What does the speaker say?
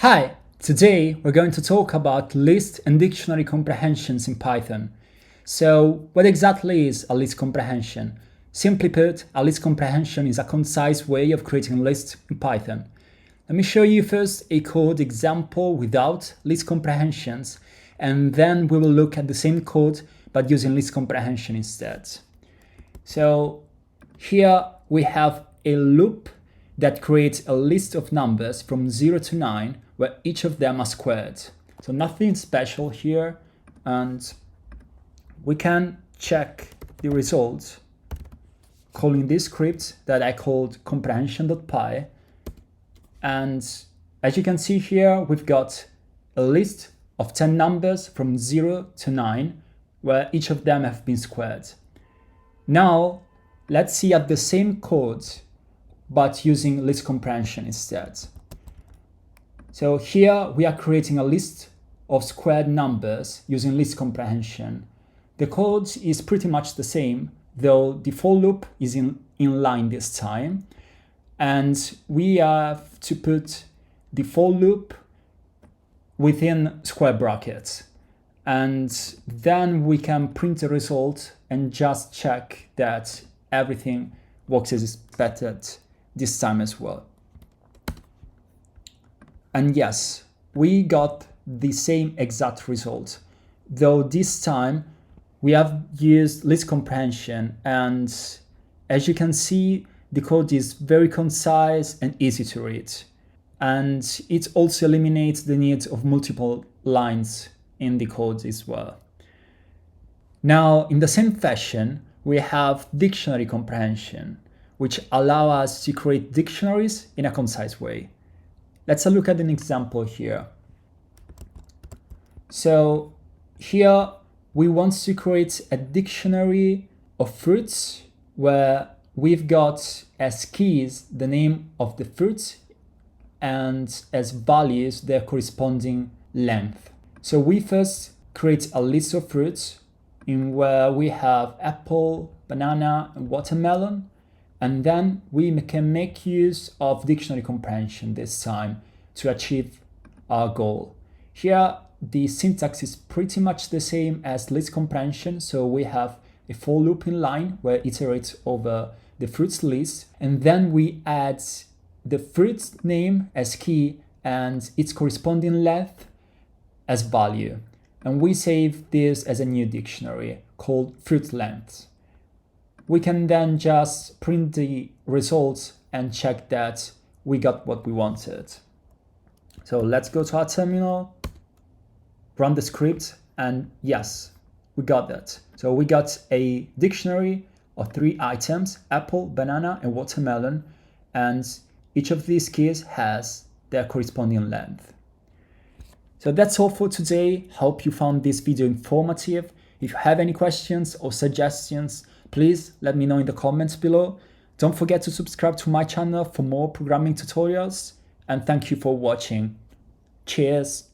Hi, today we're going to talk about list and dictionary comprehensions in Python. So what exactly is a list comprehension? Simply put, a list comprehension is a concise way of creating a list in Python. Let me show you first a code example without list comprehensions, and then we will look at the same code but using list comprehension instead. So here we have a loop that creates a list of numbers from 0 to 9 where each of them are squared. So nothing special here, and we can check the results calling this script that I called comprehension.py. And as you can see here, we've got a list of 10 numbers from 0 to 9 where each of them have been squared. Now let's see at the same code but using list comprehension instead. So here we are creating a list of squared numbers using list comprehension. The code is pretty much the same, though the for loop is in line this time. And we have to put the for loop within square brackets. And then we can print the result and just check that everything works as expected this time as well. And yes, we got the same exact result, though this time we have used list comprehension, and as you can see, the code is very concise and easy to read. And it also eliminates the need of multiple lines in the code as well. Now, in the same fashion, we have dictionary comprehension, which allow us to create dictionaries in a concise way. Let's look at an example here. So here we want to create a dictionary of fruits where we've got as keys the name of the fruit and as values their corresponding length. So we first create a list of fruits in where we have apple, banana, and watermelon. And then we can make use of dictionary comprehension this time to achieve our goal. Here, the syntax is pretty much the same as list comprehension. So we have a for loop in line where it iterates over the fruits list. And then we add the fruit's name as key and its corresponding length as value. And we save this as a new dictionary called fruit length. We can then just print the results and check that we got what we wanted. So let's go to our terminal, run the script, and yes, we got that. So we got a dictionary of 3 items, apple, banana, and watermelon, and each of these keys has their corresponding length. So that's all for today. Hope you found this video informative. If you have any questions or suggestions, please let me know in the comments below. Don't forget to subscribe to my channel for more programming tutorials, and thank you for watching. Cheers!